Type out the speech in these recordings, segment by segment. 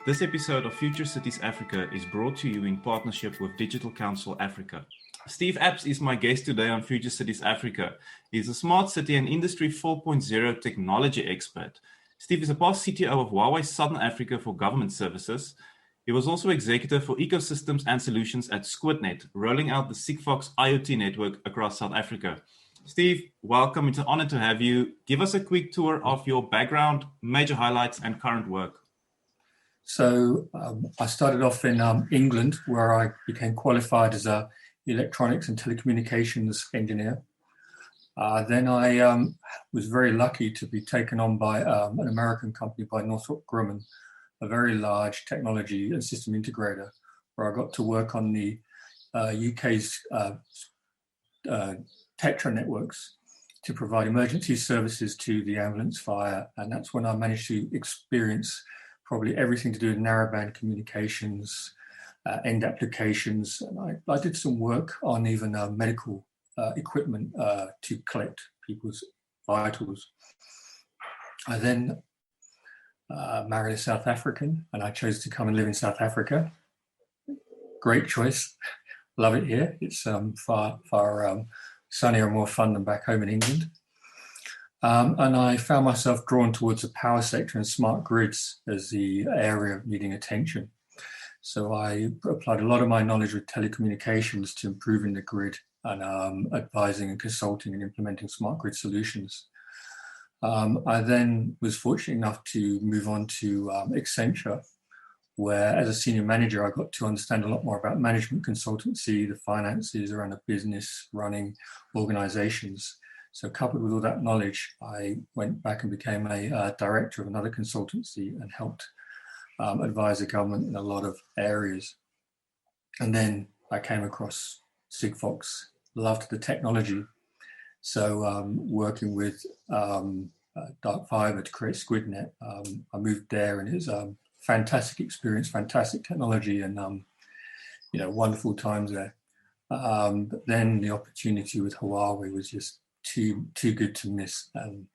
This episode of Future Cities Africa is brought to you in partnership with Digital Council Africa. Steve Apps is my guest today on Future Cities Africa. He's a smart city and Industry 4.0 technology expert. Steve is a past CTO of Huawei Southern Africa for Government Services. He was also executive for ecosystems and solutions at SquidNet, rolling out the Sigfox IoT network across South Africa. Steve, welcome. It's an honor to have you. Give us a quick tour of your background, major highlights, and current work. So I started off in England, where I became qualified as an electronics and telecommunications engineer. Then I was very lucky to be taken on by an American company, by Northrop Grumman, a very large technology and system integrator, where I got to work on the UK's TETRA networks to provide emergency services to the ambulance, fire, and that's when I managed to experience probably everything to do with narrowband communications, end applications. And I did some work on even medical equipment to collect people's vitals. I then married a South African, and I chose to come and live in South Africa. Great choice. Love it here. It's far sunnier and more fun than back home in England. And I found myself drawn towards the power sector and smart grids as the area needing attention. So I applied a lot of my knowledge with telecommunications to improving the grid and advising and consulting and implementing smart grid solutions. I then was fortunate enough to move on to Accenture, where as a senior manager, I got to understand a lot more about management consultancy, the finances around the business running organizations. So coupled with all that knowledge, I went back and became a director of another consultancy and helped advise the government in a lot of areas. And then I came across Sigfox, loved the technology. So working with dark fiber to create SquidNet, I moved there, and it was a fantastic experience, fantastic technology, and wonderful times there. But then the opportunity with Huawei was just too good to miss. And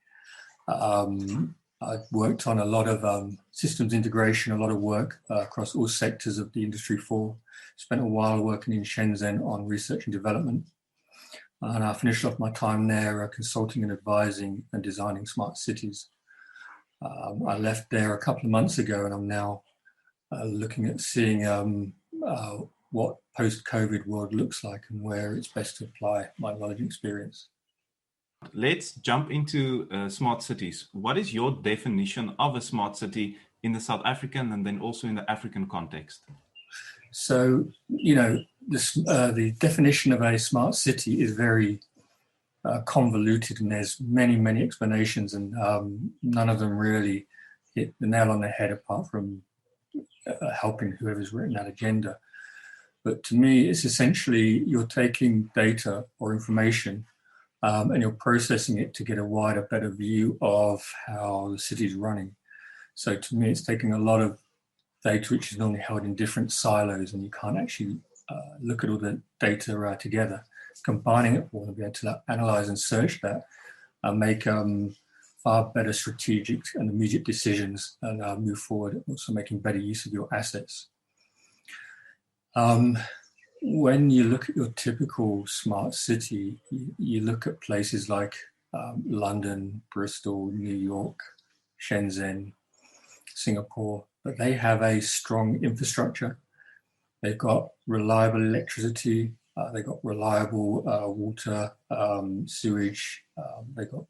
I worked on a lot of systems integration, a lot of work across all sectors of the Industry 4. Spent a while working in Shenzhen on research and development. And I finished off my time there consulting and advising and designing smart cities. I left there a couple of months ago, and I'm now looking at seeing what post-COVID world looks like and where it's best to apply my knowledge and experience. Let's jump into smart cities. What is your definition of a smart city in the South African and then also in the African context? So, the definition of a smart city is very convoluted, and there's many explanations, and none of them really hit the nail on the head apart from helping whoever's written that agenda. But to me, it's essentially you're taking data or information and you're processing it to get a wider, better view of how the city is running. So to me, it's taking a lot of data which is normally held in different silos, and you can't actually look at all the data together, combining it all and be able to analyze and search that and make far better strategic and immediate decisions and move forward, also making better use of your assets. When you look at your typical smart city, you look at places like London, Bristol, New York, Shenzhen, Singapore, but they have a strong infrastructure. They've got reliable electricity, they've got reliable water, sewage, they've got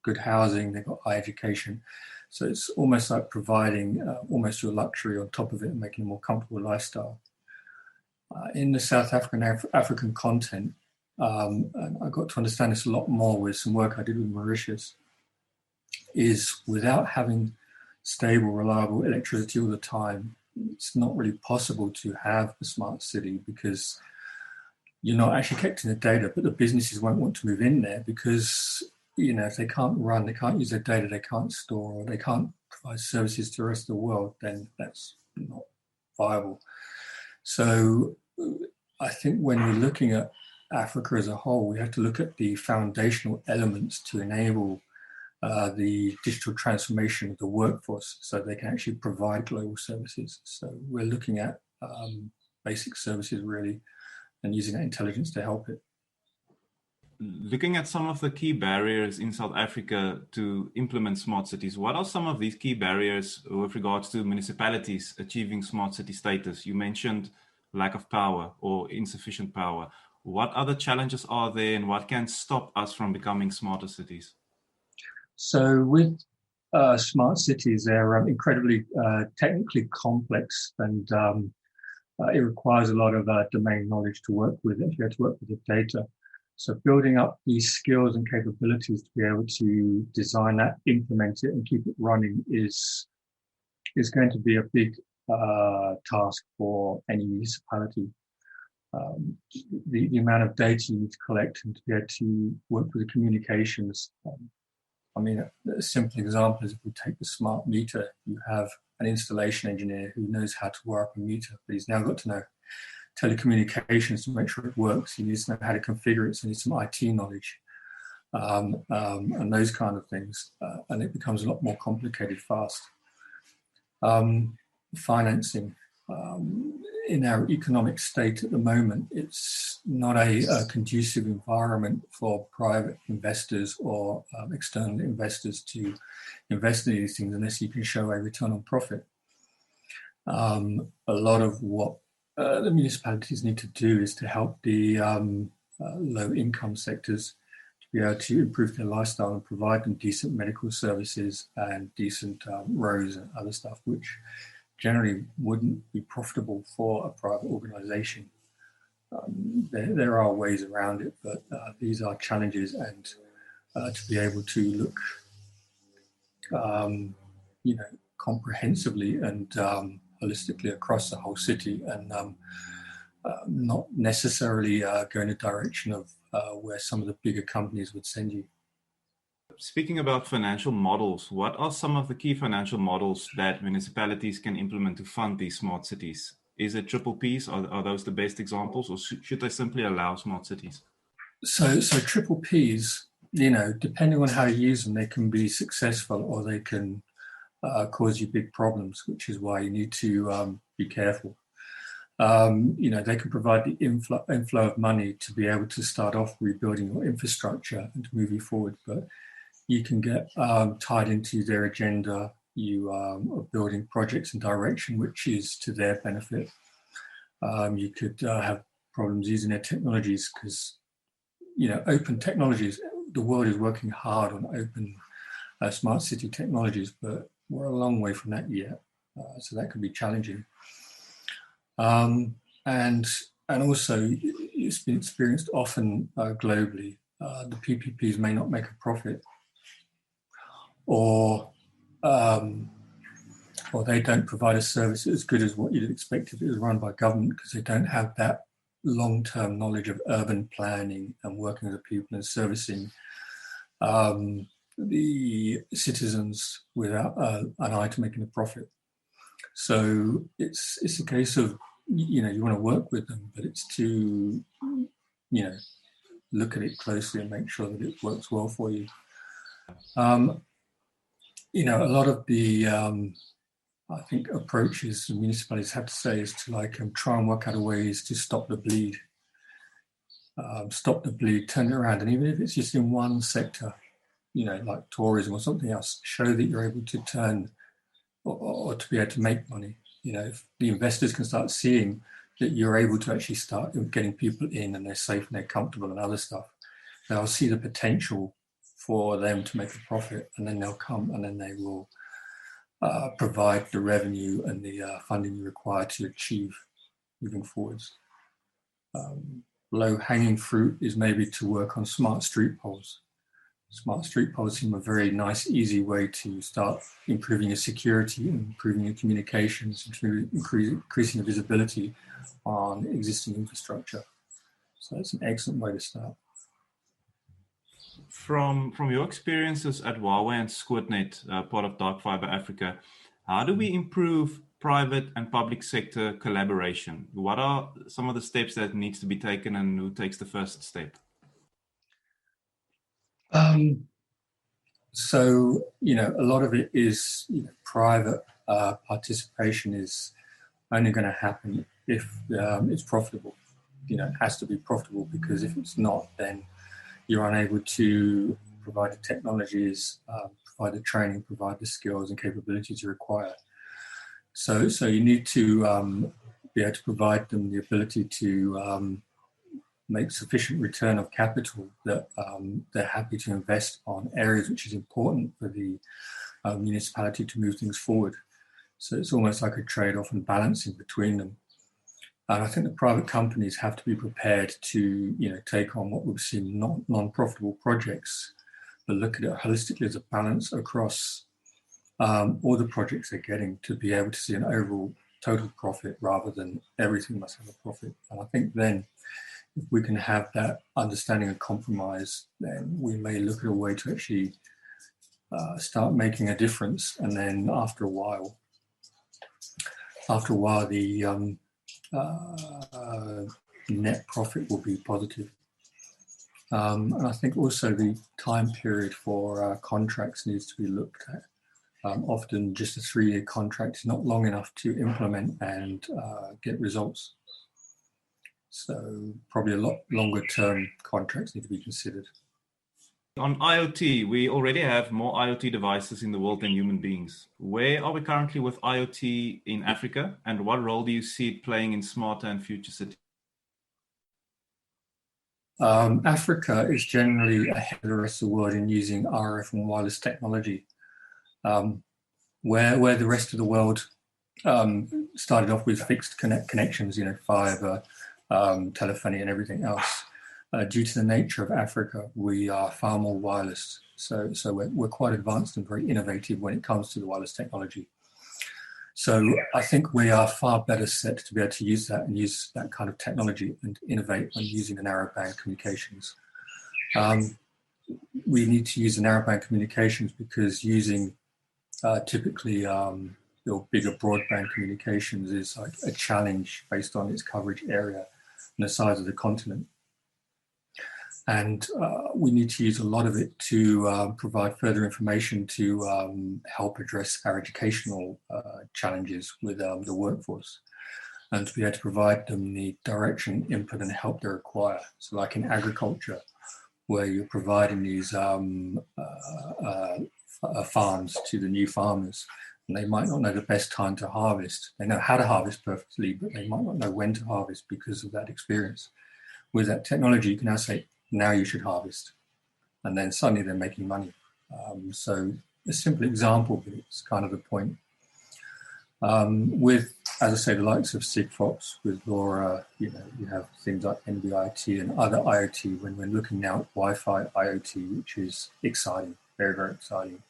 good housing, they've got high education. So it's almost like providing almost your luxury on top of it and making a more comfortable lifestyle. In the South African content, and I got to understand this a lot more with some work I did with Mauritius, is without having stable, reliable electricity all the time, it's not really possible to have a smart city because you're not actually collecting the data, but the businesses won't want to move in there because, if they can't run, they can't use their data, they can't store, or they can't provide services to the rest of the world, then that's not viable. So I think when we're looking at Africa as a whole, we have to look at the foundational elements to enable the digital transformation of the workforce so they can actually provide global services. So we're looking at basic services really and using that intelligence to help it. Looking at some of the key barriers in South Africa to implement smart cities, what are some of these key barriers with regards to municipalities achieving smart city status? You mentioned lack of power or insufficient power. What other challenges are there and what can stop us from becoming smarter cities? So with smart cities, they're incredibly technically complex, and it requires a lot of domain knowledge to work with it. You have to work with the data. So building up these skills and capabilities to be able to design that, implement it, and keep it running is going to be a big task for any municipality. The amount of data you need to collect and to be able to work with the communications. I mean, a simple example is if we take the smart meter, you have an installation engineer who knows how to wire up a meter, but he's now got to know telecommunications to make sure it works. He needs to know how to configure it, so he needs some IT knowledge and those kind of things. And it becomes a lot more complicated fast. Financing. In our economic state at the moment, it's not a conducive environment for private investors or external investors to invest in these things unless you can show a return on profit. A lot of what the municipalities need to do is to help the low income sectors to be able to improve their lifestyle and provide them decent medical services and decent roads and other stuff, which generally wouldn't be profitable for a private organization. There are ways around it, but these are challenges, and to be able to look, comprehensively and holistically across the whole city, and not necessarily go in a direction of where some of the bigger companies would send you. Speaking about financial models, what are some of the key financial models that municipalities can implement to fund these smart cities? Is it triple Ps? Are those the best examples, or should they simply allow smart cities? So triple Ps, depending on how you use them, they can be successful or they can cause you big problems, which is why you need to be careful. They can provide the inflow of money to be able to start off rebuilding your infrastructure and to move you forward, but you can get tied into their agenda. You are building projects and direction which is to their benefit. You could have problems using their technologies because, open technologies, the world is working hard on open smart city technologies, but we're a long way from that yet. So that could be challenging. And also, it's been experienced often globally. The PPPs may not make a profit, or they don't provide a service as good as what you'd expect if it was run by government, because they don't have that long-term knowledge of urban planning and working with the people and servicing the citizens without an eye to making a profit. So it's a case of, you want to work with them, but it's to, look at it closely and make sure that it works well for you. A lot of the, I think, approaches the municipalities have to say is to try and work out ways to stop the bleed, turn it around. And even if it's just in one sector, like tourism or something else, show that you're able to turn or to be able to make money. If the investors can start seeing that you're able to actually start getting people in and they're safe and they're comfortable and other stuff, they'll see the potential for them to make a profit, and then they'll come and then they will provide the revenue and the funding you require to achieve moving forwards. Low-hanging fruit is maybe to work on smart street poles. Smart street poles seem a very nice, easy way to start improving your security, improving your communications, increasing the visibility on existing infrastructure. So it's an excellent way to start. From your experiences at Huawei and Scootnet, part of Dark Fiber Africa, how do we improve private and public sector collaboration? What are some of the steps that needs to be taken, and who takes the first step? So, a lot of it is, private participation is only going to happen if it's profitable. It has to be profitable, because if it's not, then you're unable to provide the technologies, provide the training, provide the skills and capabilities you require. So you need to be able to provide them the ability to make sufficient return of capital that they're happy to invest on areas which is important for the municipality to move things forward. So it's almost like a trade-off and balancing between them. And I think the private companies have to be prepared to, take on what would seem non-profitable projects, but look at it holistically as a balance across all the projects they're getting, to be able to see an overall total profit rather than everything must have a profit. And I think then, if we can have that understanding and compromise, then we may look at a way to actually start making a difference. And then after a while, the net profit will be positive. And I think also the time period for contracts needs to be looked at. Often just a 3-year contract is not long enough to implement and get results. So probably a lot longer term contracts need to be considered. On IoT, we already have more IoT devices in the world than human beings. Where are we currently with IoT in Africa, and what role do you see it playing in smarter and future cities? Africa is generally ahead of the rest of the world in using RF and wireless technology. Where the rest of the world started off with fixed connections, fiber, telephony and everything else. Due to the nature of Africa, we are far more wireless. So we're quite advanced and very innovative when it comes to the wireless technology. So I think we are far better set to be able to use that and use that kind of technology and innovate on using the narrowband communications. We need to use the narrowband communications because using typically your bigger broadband communications is like a challenge based on its coverage area and the size of the continent. And we need to use a lot of it to provide further information to help address our educational challenges with the workforce, and to be able to provide them the direction, input and help they require. So like in agriculture, where you're providing these farms to the new farmers, and they might not know the best time to harvest. They know how to harvest perfectly, but they might not know when to harvest because of that experience. With that technology, you can now say, now you should harvest. And then suddenly they're making money. So a simple example, but it's kind of the point. With, as I say, the likes of Sigfox, with LoRa, you have things like NB-IoT and other IoT when we're looking now at Wi-Fi IoT, which is exciting, very, very exciting.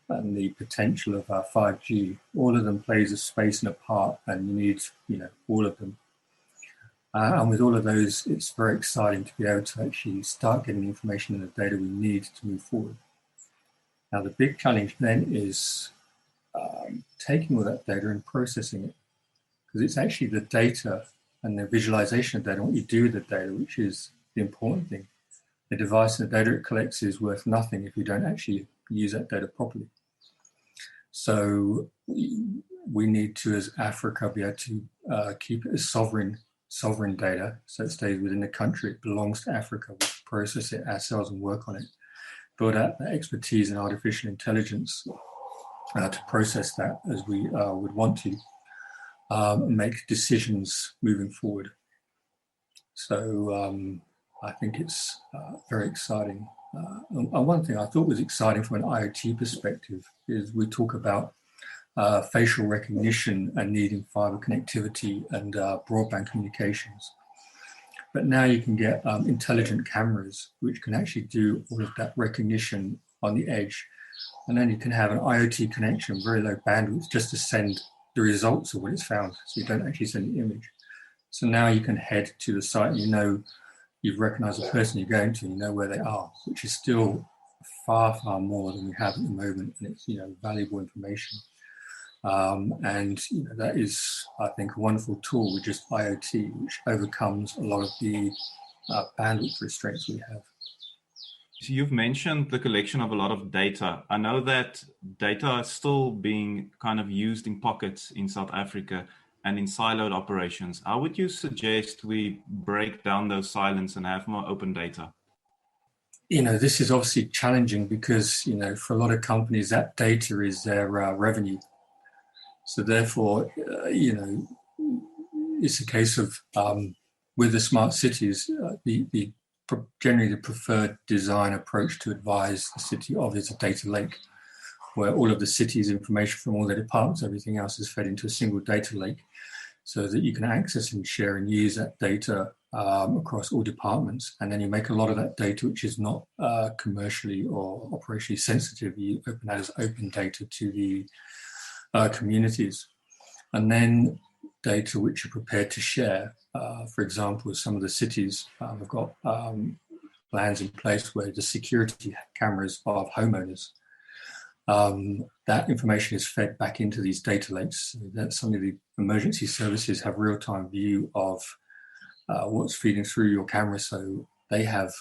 And the potential of 5G, all of them plays a space and a part, and you need, all of them. And with all of those, it's very exciting to be able to actually start getting the information and the data we need to move forward. Now, the big challenge then is taking all that data and processing it, because it's actually the data and the visualization of data, what you do with the data, which is the important thing. The device and the data it collects is worth nothing if you don't actually use that data properly. So we need to, as Africa, be able to keep it as sovereign data, so it stays within the country. It belongs to Africa. We process it ourselves and work on it. Build out that expertise in artificial intelligence to process that as we would want to, and make decisions moving forward. So I think it's very exciting. And one thing I thought was exciting from an IoT perspective is we talk about facial recognition and needing fiber connectivity and broadband communications. But now you can get intelligent cameras which can actually do all of that recognition on the edge. And then you can have an IoT connection, very low bandwidth, just to send the results of what it's found. So you don't actually send the image. So now you can head to the site and you've recognized the person you're going to, and you know where they are, which is still far, far more than we have at the moment. And it's, valuable information. And that is, I think, a wonderful tool with just IoT, which overcomes a lot of the bandwidth restraints we have. So you've mentioned the collection of a lot of data. I know that data is still being kind of used in pockets in South Africa and in siloed operations. How would you suggest we break down those silos and have more open data? This is obviously challenging because, for a lot of companies, that data is their revenue. So therefore, it's a case of with the smart cities, generally the preferred design approach to advise the city of is a data lake, where all of the city's information from all their departments, everything else is fed into a single data lake, so that you can access and share and use that data across all departments. And then you make a lot of that data, which is not commercially or operationally sensitive. You open that as open data to the communities. And then data which you're prepared to share. For example, some of the cities have got plans in place where the security cameras of homeowners, that information is fed back into these data lakes. So that some of the emergency services have real-time view of what's feeding through your camera, so they have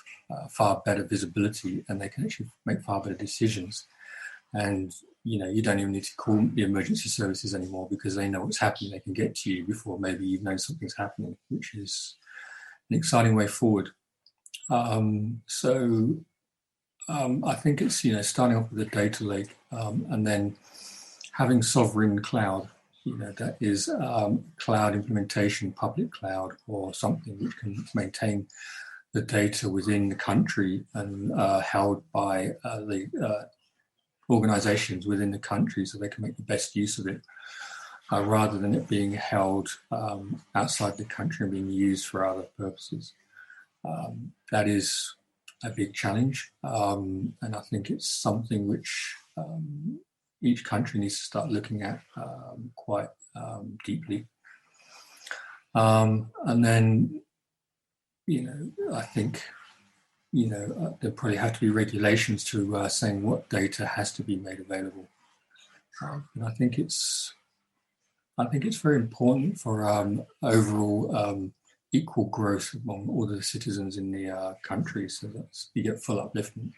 far better visibility and they can actually make far better decisions. And you don't even need to call the emergency services anymore because they know what's happening. They can get to you before maybe you've known something's happening, which is an exciting way forward. I think it's, starting off with a data lake and then having sovereign cloud, that is cloud implementation, public cloud, or something which can maintain the data within the country and held by the organizations within the country so they can make the best use of it, rather than it being held outside the country and being used for other purposes. That is a big challenge, and I think it's something which each country needs to start looking at quite deeply. And then, I think there probably have to be regulations to saying what data has to be made available. And I think it's very important for overall equal growth among all the citizens in the country, so that you get full upliftment.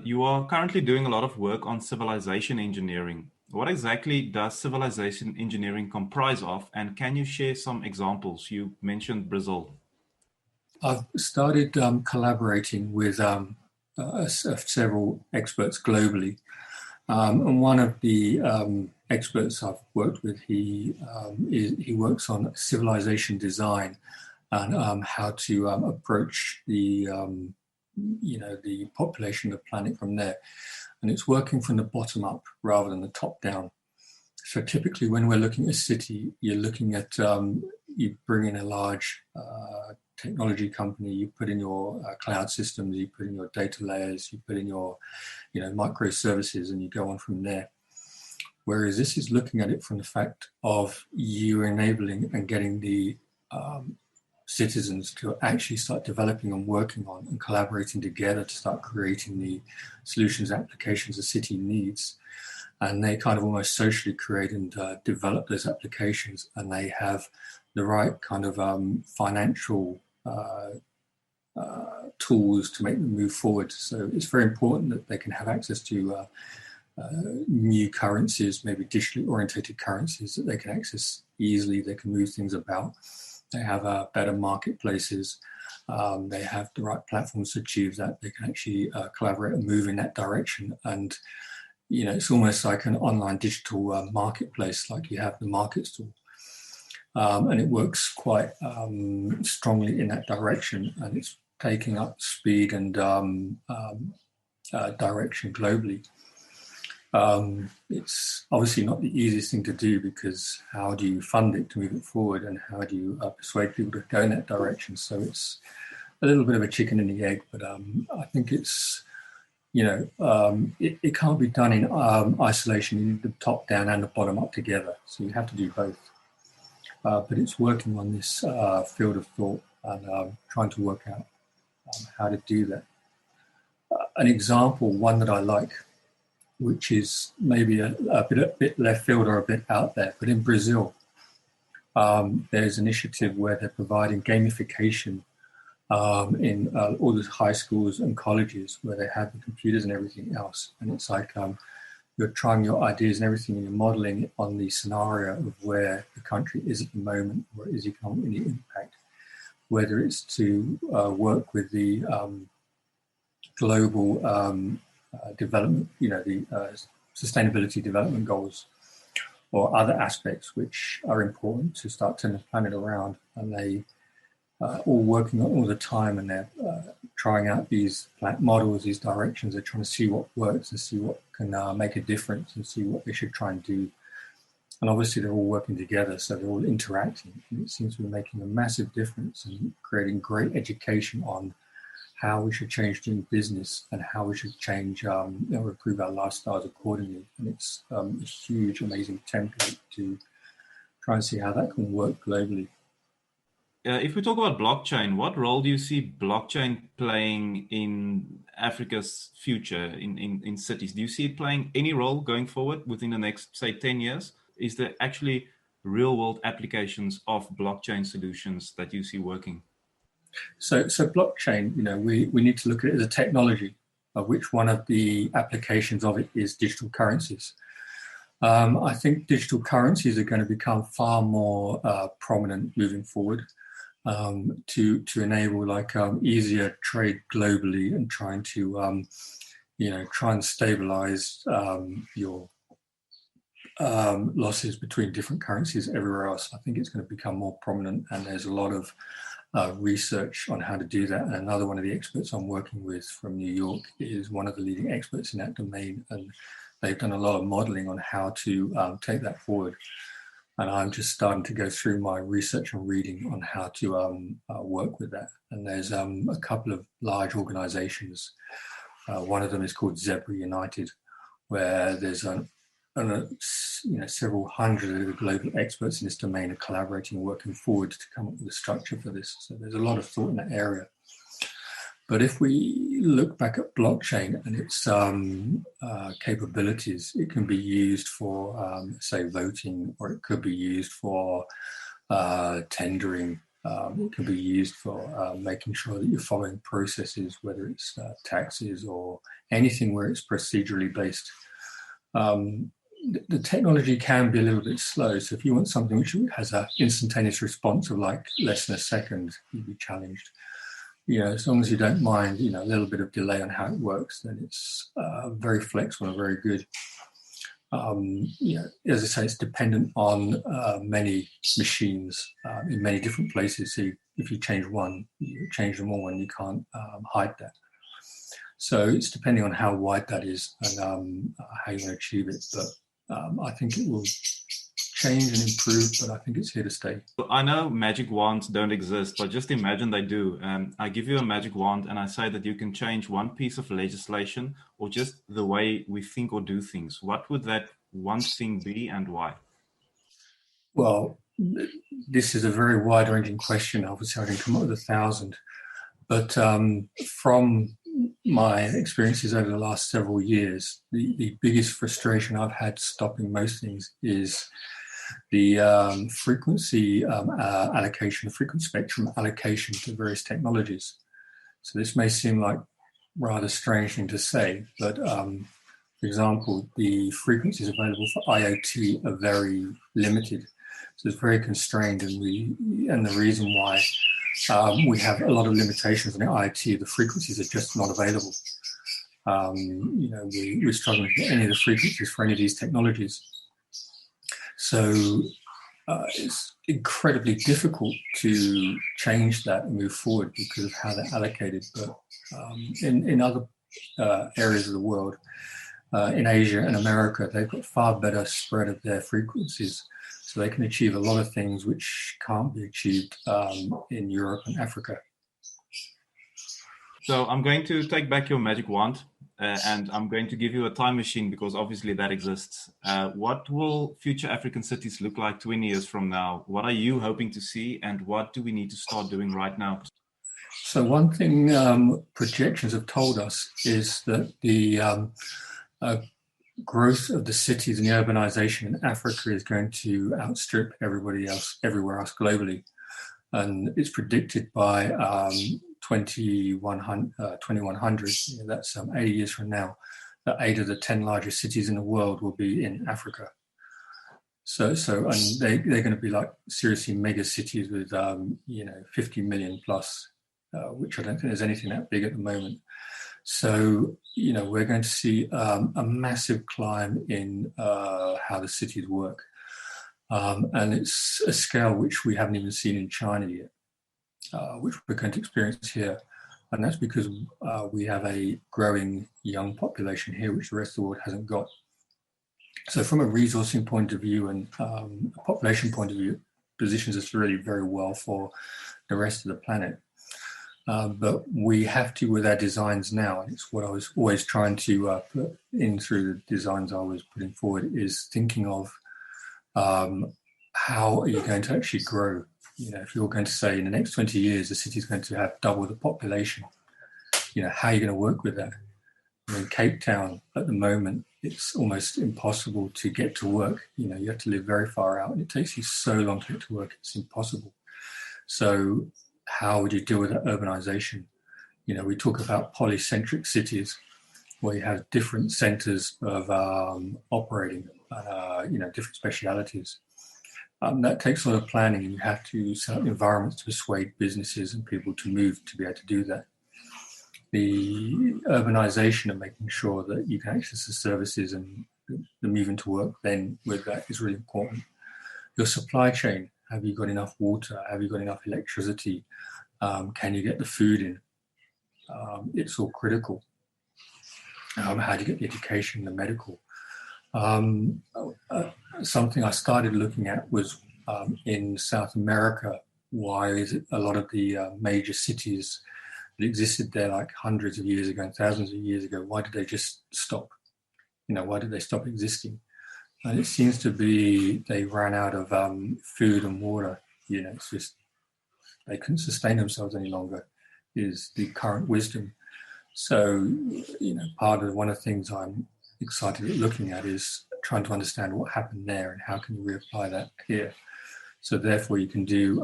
You are currently doing a lot of work on civilization engineering. What exactly does civilization engineering comprise of, and can you share some examples? You mentioned Brazil. I've started collaborating with several experts globally. And one of the experts I've worked with, he works on civilization design and how to approach the population of the planet from there. And it's working from the bottom up rather than the top down. So typically when we're looking at a city, you're looking at, you bring in a large technology company, you put in your cloud systems, you put in your data layers, you put in your microservices, and you go on from there. Whereas this is looking at it from the fact of you enabling and getting the citizens to actually start developing and working on and collaborating together to start creating the solutions, applications the city needs. And they kind of almost socially create and develop those applications, and they have the right kind of financial tools to make them move forward. So it's very important that they can have access to new currencies, maybe digitally orientated currencies that they can access easily. They can move things about. They have better marketplaces. They have the right platforms to achieve that. They can actually collaborate and move in that direction. And it's almost like an online digital marketplace, like you have the market store. And it works quite strongly in that direction, and it's taking up speed and direction globally. It's obviously not the easiest thing to do, because how do you fund it to move it forward, and how do you persuade people to go in that direction? So it's a little bit of a chicken and the egg, but I think it's, it can't be done in isolation. You need the top down and the bottom up together. So you have to do both. But it's working on this field of thought and trying to work out how to do that. An example, one that I like, which is maybe a bit left field or a bit out there, but in Brazil, there's an initiative where they're providing gamification in all the high schools and colleges where they have the computers and everything else. And it's like you're trying your ideas and everything, and you're modeling it on the scenario of where the country is at the moment, where it is economically impact, whether it's to work with the global development, the sustainability development goals, or other aspects which are important to start turning the planet around. And they all working on all the time, and they're trying out these models, these directions. They're trying to see what works and see what can make a difference and see what they should try and do. And obviously they're all working together, so they're all interacting. And it seems to be making a massive difference and creating great education on how we should change doing business and how we should change, improve our lifestyles accordingly. And it's a huge, amazing template to try and see how that can work globally. If we talk about blockchain, what role do you see blockchain playing in Africa's future in cities? Do you see it playing any role going forward within the next, say, 10 years? Is there actually real-world applications of blockchain solutions that you see working? So blockchain, we need to look at it as a technology, of which one of the applications of it is digital currencies. I think digital currencies are going to become far more prominent moving forward. To enable easier trade globally and trying to try and stabilize your losses between different currencies everywhere else. I think it's going to become more prominent, and there's a lot of research on how to do that. And another one of the experts I'm working with from New York is one of the leading experts in that domain, and they've done a lot of modeling on how to take that forward. And I'm just starting to go through my research and reading on how to work with that. And there's a couple of large organizations. One of them is called Zebra United, where there's several hundred of the global experts in this domain are collaborating and working forward to come up with a structure for this. So there's a lot of thought in that area. But if we look back at blockchain and its capabilities, it can be used for, say, voting, or it could be used for tendering. It can be used for making sure that you're following processes, whether it's taxes or anything where it's procedurally based. The technology can be a little bit slow. So if you want something which has an instantaneous response of like less than a second, you'd be challenged. As long as you don't mind, a little bit of delay on how it works, then it's very flexible and very good. As I say, it's dependent on many machines in many different places. So if you change one, you change them all, and you can't hide that. So it's depending on how wide that is and how you want to achieve it. But I think it will change and improve, but I think it's here to stay. I know magic wands don't exist, but just imagine they do. I give you a magic wand and I say that you can change one piece of legislation or just the way we think or do things. What would that one thing be and why? Well, this is a very wide-ranging question. Obviously, I can come up with 1,000. But from my experiences over the last several years, the biggest frustration I've had stopping most things is the frequency allocation, frequent spectrum allocation to various technologies. So this may seem like rather strange thing to say, but for example, the frequencies available for IoT are very limited. So it's very constrained, and the reason why we have a lot of limitations on the IoT, the frequencies are just not available. We're struggling to get any of the frequencies for any of these technologies. So it's incredibly difficult to change that and move forward because of how they're allocated. But in other areas of the world, in Asia and America, they've got far better spread of their frequencies. So they can achieve a lot of things which can't be achieved in Europe and Africa. So I'm going to take back your magic wand and I'm going to give you a time machine because obviously that exists. What will future African cities look like 20 years from now? What are you hoping to see and what do we need to start doing right now? So one thing projections have told us is that the growth of the cities and the urbanization in Africa is going to outstrip everybody else, everywhere else globally. And it's predicted by 2100, that's 80 years from now, that 8 of the 10 largest cities in the world will be in Africa. So, and they're going to be like seriously mega cities with, 50 million plus, which I don't think there's anything that big at the moment. So, we're going to see a massive climb in how the cities work. And it's a scale which we haven't even seen in China yet, which we're going to experience here. And that's because we have a growing young population here, which the rest of the world hasn't got. So from a resourcing point of view and a population point of view, positions us really very well for the rest of the planet. But we have to, with our designs now, and it's what I was always trying to put in through the designs I was putting forward, is thinking of how are you going to actually grow? If you're going to say in the next 20 years, the city's going to have double the population, how are you going to work with that? In Cape Town at the moment, it's almost impossible to get to work. You have to live very far out, and it takes you so long to get to work, it's impossible. So how would you deal with that urbanization? We talk about polycentric cities where you have different centers of operating, different specialities. That takes a lot of planning, and you have to set up environments to persuade businesses and people to move to be able to do that. The urbanization and making sure that you can access the services and the moving to work then with that is really important. Your supply chain, have you got enough water? Have you got enough electricity? Can you get the food in? It's all critical. How do you get the education, the medical? Something I started looking at was in South America, why is it a lot of the major cities that existed there like hundreds of years ago and thousands of years ago, why did they just stop? Why did they stop existing? And it seems to be they ran out of food and water. It's just they couldn't sustain themselves any longer, is the current wisdom. So, one of the things I'm excited at looking at is trying to understand what happened there and how can you reapply that here. So therefore you can do,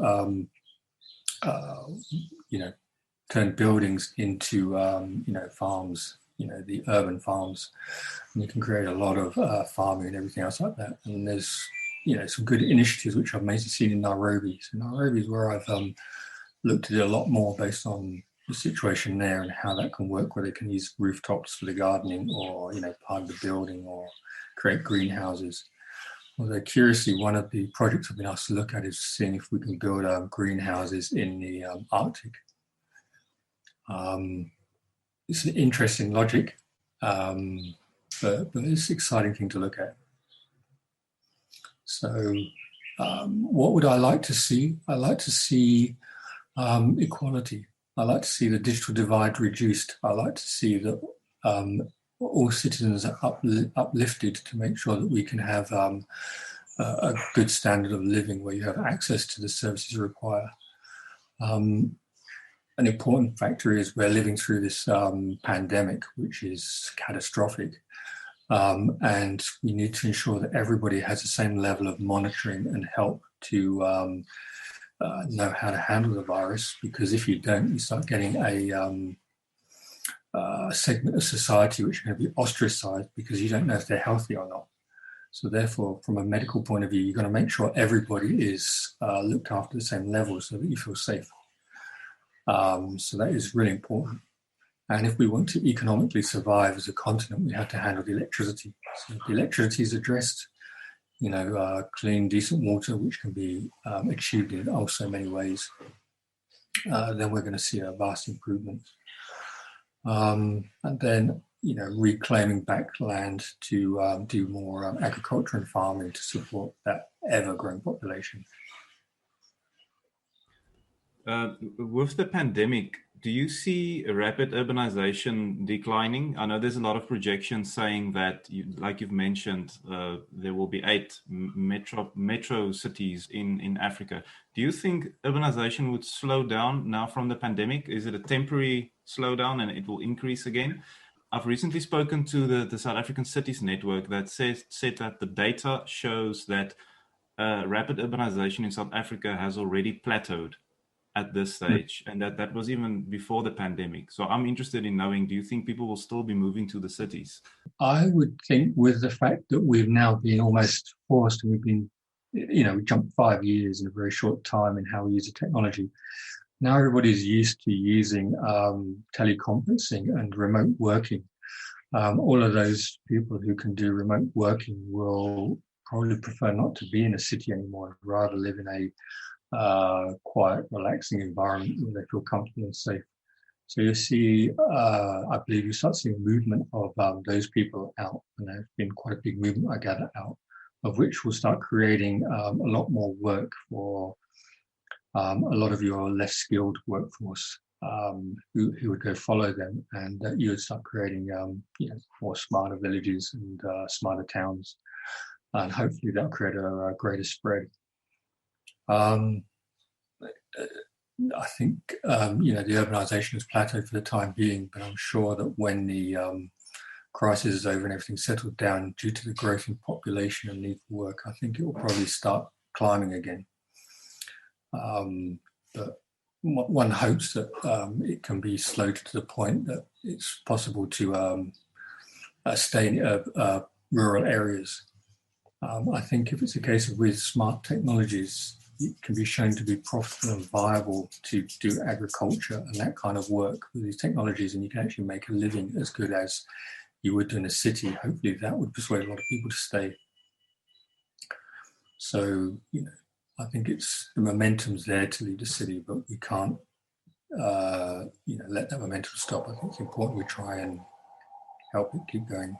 turn buildings into, farms, the urban farms, and you can create a lot of farming and everything else like that. And there's, some good initiatives which I've mainly seen in Nairobi. So Nairobi is where I've looked at it a lot more based on the situation there and how that can work, where they can use rooftops for the gardening or, part of the building or create greenhouses. Although curiously, one of the projects I've been asked to look at is seeing if we can build greenhouses in the Arctic. It's an interesting logic, but it's an exciting thing to look at. So what would I like to see? I like to see equality. I like to see the digital divide reduced. I like to see that all citizens are uplifted to make sure that we can have a good standard of living where you have access to the services you require. An important factor is we're living through this pandemic, which is catastrophic. And we need to ensure that everybody has the same level of monitoring and help to know how to handle the virus, because if you don't, you start getting a segment of society which are going to be ostracized because you don't know if they're healthy or not. So therefore, from a medical point of view, you've got to make sure everybody is looked after the same level so that you feel safe. So that is really important. And if we want to economically survive as a continent, we have to handle the electricity. So if the electricity is addressed, clean, decent water, which can be achieved in also many ways, then we're going to see a vast improvement. And then, reclaiming back land to do more agriculture and farming to support that ever-growing population. With the pandemic, do you see a rapid urbanization declining? I know there's a lot of projections saying that, like you've mentioned, there will be 8 metro cities in Africa. Do you think urbanization would slow down now from the pandemic? Is it a temporary slowdown and it will increase again? I've recently spoken to the South African Cities Network that said that the data shows that rapid urbanization in South Africa has already plateaued. at this stage, and that was even before the pandemic. So I'm interested in knowing, do you think people will still be moving to the cities? I would think with the fact that we've now been almost forced, and we've been, we jumped 5 years in a very short time in how we use the technology. Now everybody's used to using teleconferencing and remote working. All of those people who can do remote working will probably prefer not to be in a city anymore, rather live in a quiet, relaxing environment where they feel comfortable and safe. So you see, I believe you start seeing movement of those people out, and there's been quite a big movement, I gather, out, of which will start creating a lot more work for a lot of your less skilled workforce who would go follow them, and you would start creating more smarter villages and smarter towns, and hopefully that'll create a greater spread. I think the urbanisation has plateaued for the time being, but I'm sure that when the crisis is over and everything's settled down, due to the growth in population and need for work, I think it will probably start climbing again. But one hopes that it can be slowed to the point that it's possible to stay in rural areas. I think if it's a case of with smart technologies, it can be shown to be profitable and viable to do agriculture and that kind of work with these technologies, and you can actually make a living as good as you would do in a city. Hopefully that would persuade a lot of people to stay. So, I think it's the momentum's there to lead the city, but we can't, let that momentum stop. I think it's important we try and help it keep going.